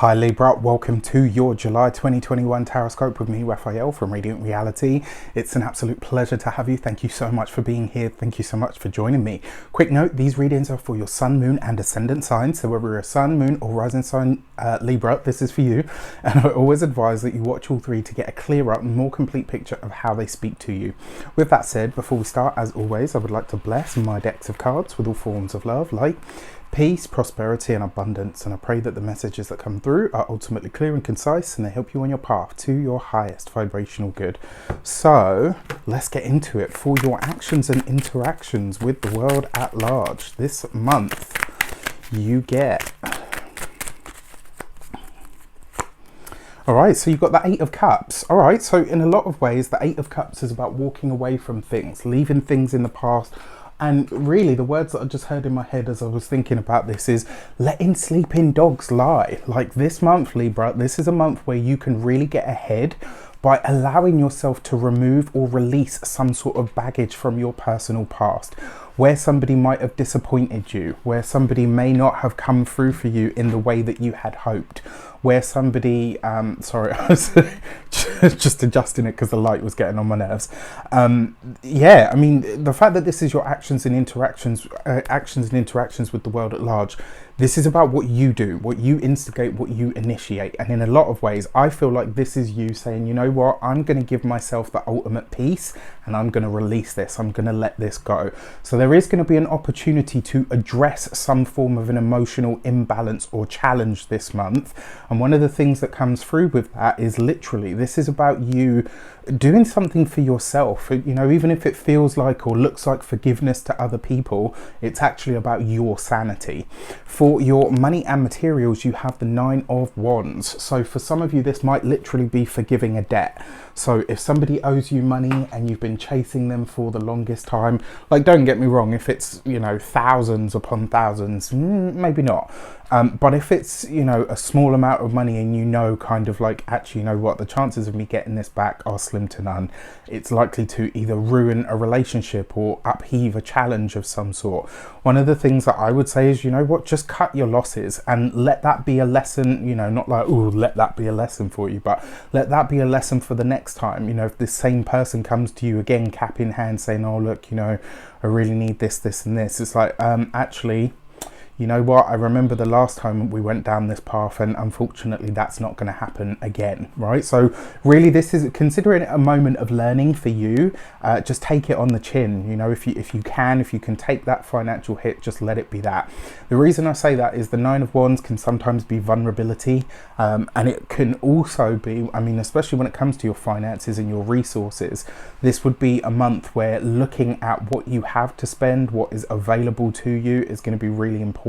Hi Libra, welcome to your July 2021 Taroscope with me, Raphael from Reydiant Reality. It's an absolute pleasure to have you. Thank you so much for being here. Thank you so much for joining me. Quick note, these readings are for your sun, moon and ascendant signs. So whether you're a sun, moon or rising sign Libra, this is for you. And I always advise that you watch all three to get a clearer and more complete picture of how they speak to you. With that said, before we start, as always, I would like to bless my decks of cards with all forms of love, light, peace, prosperity and abundance, and I pray that the messages that come through are ultimately clear and concise and they help you on your path to your highest vibrational good. So let's get into it. For your actions and interactions with the world at large this month, you get... Alright, so you've got the Eight of Cups. Alright, so in a lot of ways, the Eight of Cups is about walking away from things, leaving things in the past. And really, the words that I just heard in my head as I was thinking about this is letting sleeping dogs lie. Like this month, Libra, this is a month where you can really get ahead by allowing yourself to remove or release some sort of baggage from your personal past, where somebody might have disappointed you, where somebody may not have come through for you in the way that you had hoped, where somebody, sorry, I was just adjusting it because the light was getting on my nerves. Yeah, I mean, the fact that this is your actions and interactions with the world at large, this is about what you do, what you instigate, what you initiate. And in a lot of ways, I feel like this is you saying, you know what, I'm going to give myself the ultimate peace and I'm going to release this. I'm going to let this go. So there is going to be an opportunity to address some form of an emotional imbalance or challenge this month. And one of the things that comes through with that is literally, this is about you doing something for yourself. You know, even if it feels like or looks like forgiveness to other people, it's actually about your sanity. For your money and materials, you have the Nine of Wands. So for some of you, this might literally be forgiving a debt. So if somebody owes you money and you've been chasing them for the longest time, like, don't get me wrong, if it's, you know, thousands upon thousands, maybe not. But if it's, you know, a small amount of money and you know, kind of like, actually, you know what, the chances of me getting this back are slim to none. It's likely to either ruin a relationship or upheave a challenge of some sort. One of the things that I would say is, you know what, just cut your losses and let that be a lesson, you know, not like, oh, let that be a lesson for you, but let that be a lesson for the next time. You know, if this same person comes to you again, cap in hand, saying, oh, look, you know, I really need this, this and this. It's like, actually, you know what, I remember the last time we went down this path and unfortunately that's not going to happen again, right? So really this is, considering it a moment of learning for you, just take it on the chin. You know, if you can take that financial hit, just let it be that. The reason I say that is the Nine of Wands can sometimes be vulnerability, and it can also be, I mean, especially when it comes to your finances and your resources, this would be a month where looking at what you have to spend, what is available to you, is going to be really important.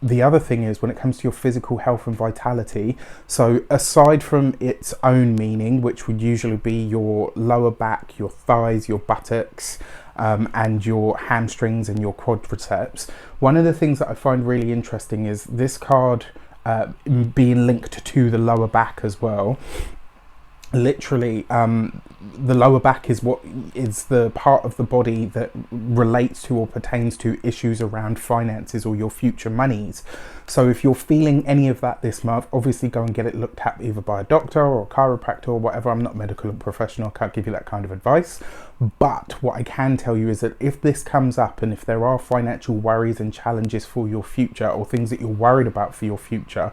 The other thing is when it comes to your physical health and vitality, so aside from its own meaning, which would usually be your lower back, your thighs, your buttocks, and your hamstrings and your quadriceps, one of the things that I find really interesting is this card being linked to the lower back as well. Literally, the lower back is what is the part of the body that relates to or pertains to issues around finances or your future monies. So if you're feeling any of that this month, obviously go and get it looked at either by a doctor or a chiropractor or whatever. I'm not a medical professional, I can't give you that kind of advice. But what I can tell you is that if this comes up and if there are financial worries and challenges for your future or things that you're worried about for your future,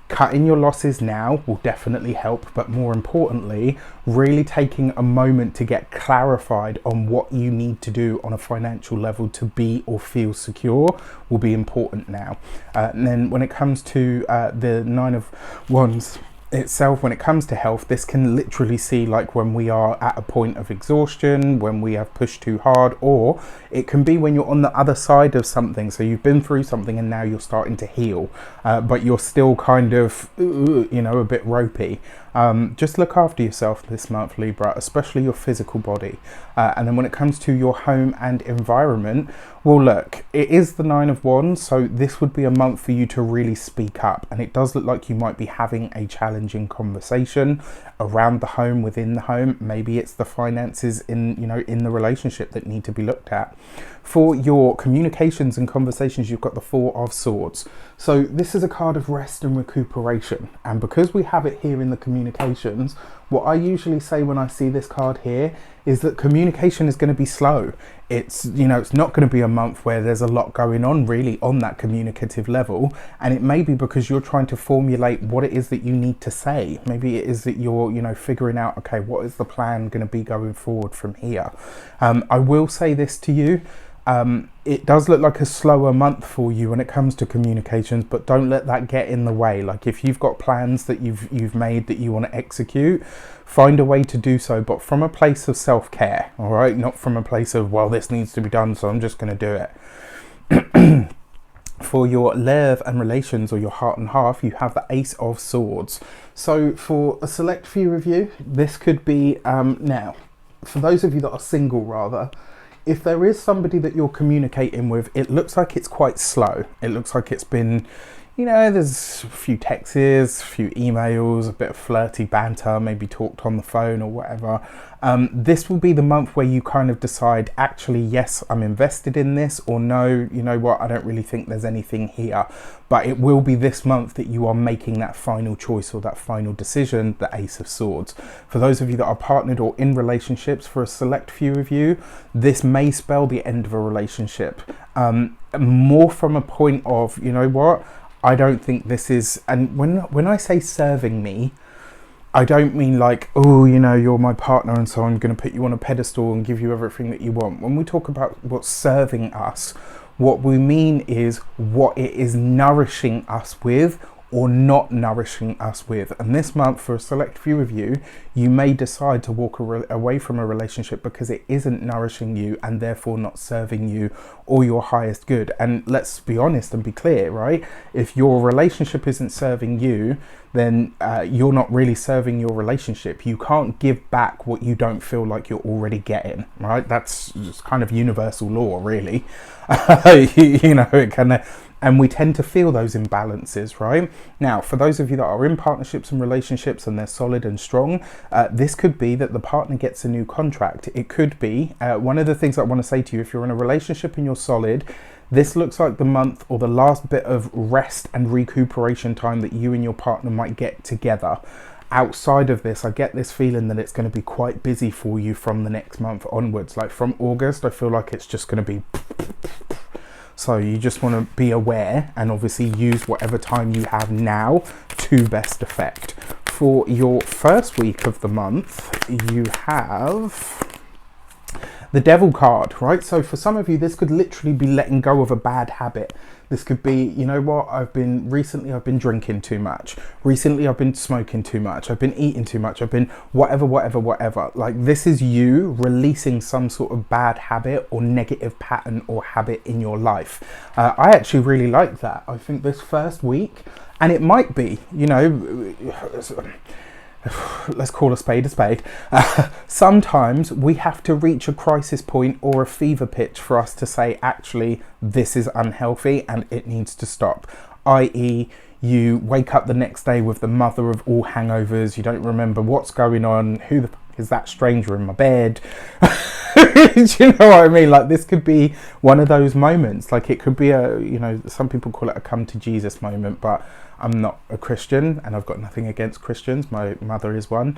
cutting your losses now will definitely help, but more importantly, really taking a moment to get clarified on what you need to do on a financial level to be or feel secure will be important now. And then when it comes to the Nine of Wands itself, when it comes to health, this can literally see like when we are at a point of exhaustion, when we have pushed too hard, or it can be when you're on the other side of something. So you've been through something and now you're starting to heal, but you're still kind of, you know, a bit ropey. Just look after yourself this month, Libra, especially your physical body. And then when it comes to your home and environment, well, look, it is the Nine of Wands, so this would be a month for you to really speak up. And it does look like you might be having a challenge challenging conversation around the home, within the home. Maybe it's the finances in, you know, in the relationship that need to be looked at. For your communications and conversations, you've got the Four of Swords. So this is a card of rest and recuperation. And because we have it here in the communications, what I usually say when I see this card here is that communication is going to be slow. It's, you know, it's not going to be a month where there's a lot going on really on that communicative level. And it may be because you're trying to formulate what it is that you need to say. Maybe it is that you're, you know, figuring out, okay, what is the plan going to be going forward from here? I will say this to you. It does look like a slower month for you when it comes to communications, but don't let that get in the way. Like if you've got plans that you've made that you want to execute, find a way to do so, but from a place of self-care, all right? Not from a place of, well, this needs to be done, so I'm just going to do it. For your love and relations, or your heart and half, you have the Ace of Swords. So for a select few of you, this could be, now, for those of you that are single rather, if there is somebody that you're communicating with, it looks like it's quite slow. It looks like it's been, you know, there's a few texts, a few emails, a bit of flirty banter, maybe talked on the phone or whatever. This will be the month where you kind of decide, actually, yes, I'm invested in this, or no, you know what, I don't really think there's anything here. But it will be this month that you are making that final choice or that final decision, the Ace of Swords. For those of you that are partnered or in relationships, for a select few of you, this may spell the end of a relationship. More from a point of, you know what, I don't think this is, and when I say serving me, I don't mean like, oh, you know, you're my partner and so I'm going to put you on a pedestal and give you everything that you want. When we talk about what's serving us, what we mean is what it is nourishing us with or not nourishing us with. And this month, for a select few of you, you may decide to walk away from a relationship because it isn't nourishing you and therefore not serving you or your highest good. And let's be honest and be clear, right? If your relationship isn't serving you, then you're not really serving your relationship. You can't give back what you don't feel like you're already getting, right? That's just kind of universal law, really. You know, it kind of, and we tend to feel those imbalances, right? Now, for those of you that are in partnerships and relationships and they're solid and strong, this could be that the partner gets a new contract. It could be, one of the things I want to say to you, if you're in a relationship and you're solid, this looks like the month or the last bit of rest and recuperation time that you and your partner might get together. Outside of this, I get this feeling that it's going to be quite busy for you from the next month onwards. Like from August, I feel like it's just going to be... So you just want to be aware and obviously use whatever time you have now to best effect. For your first week of the month, you have the Devil card, right? So for some of you, this could literally be letting go of a bad habit. This could be, you know what, recently I've been drinking too much. Recently I've been smoking too much. I've been eating too much. I've been whatever. Like this is you releasing some sort of bad habit or negative pattern or habit in your life. I actually really like that. I think this first week, and it might be, you know, let's call a spade a spade. Sometimes we have to reach a crisis point or a fever pitch for us to say, actually, this is unhealthy and it needs to stop. I.e., you wake up the next day with the mother of all hangovers. You don't remember what's going on. Who the fuck is that stranger in my bed? Do you know what I mean? Like this could be one of those moments. Like it could be a, you know, some people call it a come to Jesus moment, but I'm not a Christian and I've got nothing against Christians. My mother is one.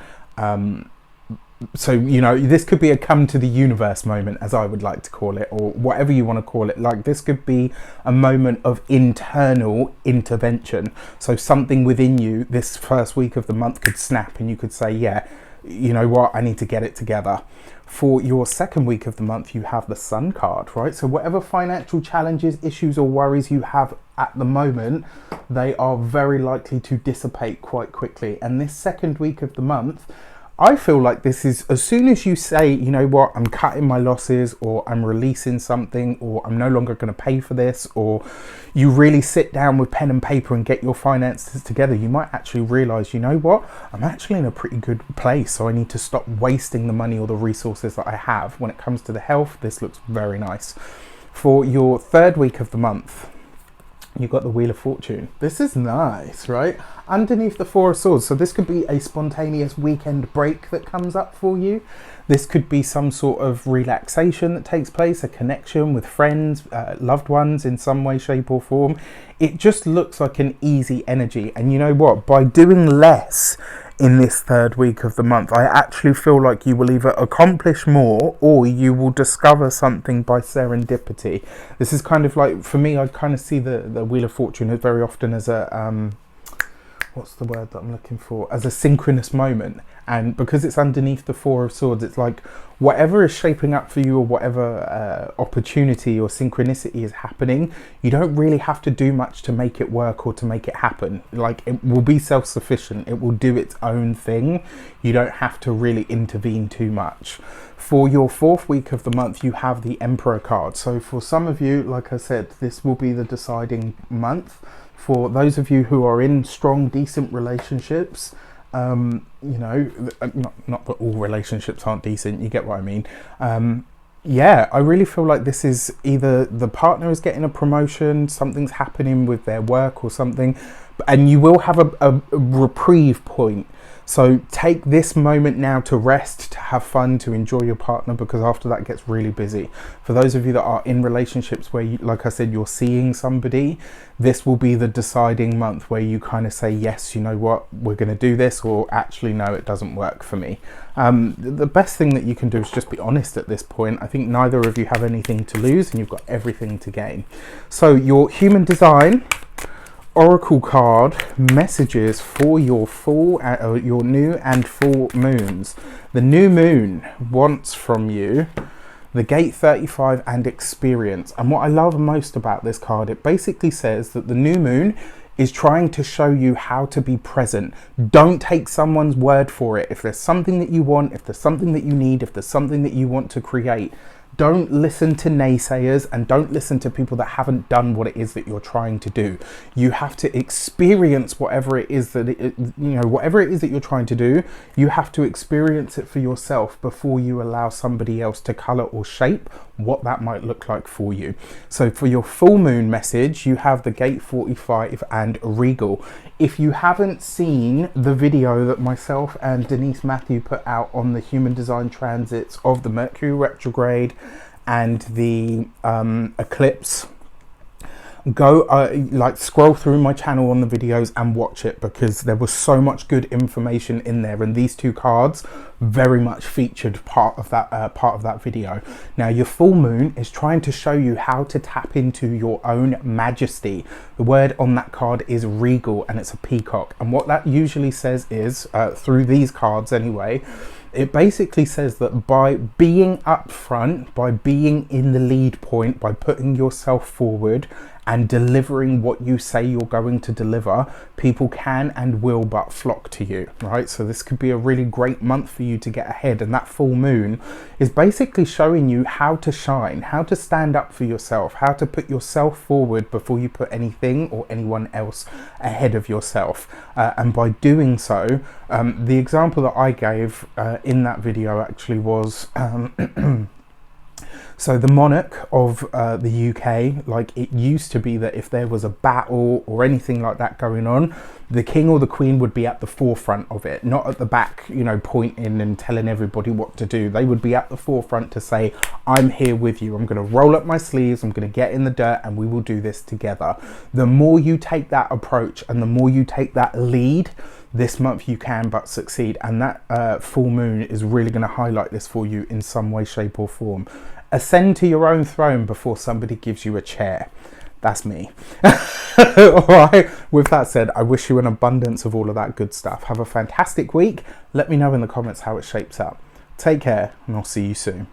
So, you know, this could be a come to the universe moment, as I would like to call it, or whatever you want to call it. Like this could be a moment of internal intervention. So something within you this first week of the month could snap and you could say, yeah, you know what, I need to get it together. For your second week of the month, you have the Sun card, right? So whatever financial challenges, issues or worries you have at the moment, they are very likely to dissipate quite quickly. And this second week of the month, I feel like this is, as soon as you say, you know what, I'm cutting my losses, or I'm releasing something, or I'm no longer going to pay for this, or you really sit down with pen and paper and get your finances together, you might actually realize, you know what, I'm actually in a pretty good place, so I need to stop wasting the money or the resources that I have. When it comes to the health, this looks very nice. For your third week of the month, you got the Wheel of Fortune. This is nice, right? Underneath the Four of Swords. So this could be a spontaneous weekend break that comes up for you. This could be some sort of relaxation that takes place, a connection with friends, loved ones in some way, shape or form. It just looks like an easy energy. And you know what? By doing less in this third week of the month, I actually feel like you will either accomplish more or you will discover something by serendipity. This is kind of like, for me, I kind of see the Wheel of Fortune as very often as a what's the word that I'm looking for, as a synchronous moment. And because it's underneath the Four of Swords, it's like whatever is shaping up for you, or whatever opportunity or synchronicity is happening, you don't really have to do much to make it work or to make it happen. Like, it will be self-sufficient, it will do its own thing. You don't have to really intervene too much. For your fourth week of the month, you have the Emperor card. So for some of you, like I said, this will be the deciding month. For those of you who are in strong, decent relationships, you know, not that all relationships aren't decent, you get what I mean. Yeah, I really feel like this is either the partner is getting a promotion, something's happening with their work or something, and you will have a reprieve point. So take this moment now to rest, to have fun, to enjoy your partner, because after that gets really busy. For those of you that are in relationships where, you, like I said, you're seeing somebody, this will be the deciding month where you kind of say, yes, you know what, we're going to do this, or actually, no, it doesn't work for me. The best thing that you can do is just be honest at this point. I think neither of you have anything to lose and you've got everything to gain. So your human design oracle card messages for your full, your new and full moons. The new moon wants from you the gate 35 and experience. And what I love most about this card, it basically says that the new moon is trying to show you how to be present. Don't take someone's word for it. If there's something that you want, if there's something that you need, if there's something that you want to create, don't listen to naysayers and don't listen to people that haven't done what it is that you're trying to do. You have to experience whatever it is that whatever it is that you're trying to do. You have to experience it for yourself before you allow somebody else to color or shape what that might look like for you. So for your full moon message, you have the gate 45 and regal. If you haven't seen the video that myself and Denise Matthew put out on the human design transits of the Mercury retrograde and the eclipse, go scroll through my channel on the videos and watch it, because there was so much good information in there, and these two cards very much featured part of that video. Now your full moon is trying to show you how to tap into your own majesty. The word on that card is regal, and it's a peacock, and what that usually says is, through these cards anyway, it basically says that by being up front, by being in the lead point, by putting yourself forward and delivering what you say you're going to deliver, people can and will but flock to you, right? So this could be a really great month for you to get ahead, and that full moon is basically showing you how to shine, how to stand up for yourself, how to put yourself forward before you put anything or anyone else ahead of yourself. And by doing so, the example that I gave in that video actually was so the monarch of the UK, like, it used to be that if there was a battle or anything like that going on, the king or the queen would be at the forefront of it, not at the back, you know, pointing and telling everybody what to do. They would be at the forefront to say, I'm here with you. I'm going to roll up my sleeves. I'm going to get in the dirt and we will do this together. The more you take that approach and the more you take that lead, this month you can but succeed. And that full moon is really going to highlight this for you in some way, shape or form. Ascend to your own throne before somebody gives you a chair. That's me. All right. With that said, I wish you an abundance of all of that good stuff. Have a fantastic week. Let me know in the comments how it shapes up. Take care, and I'll see you soon.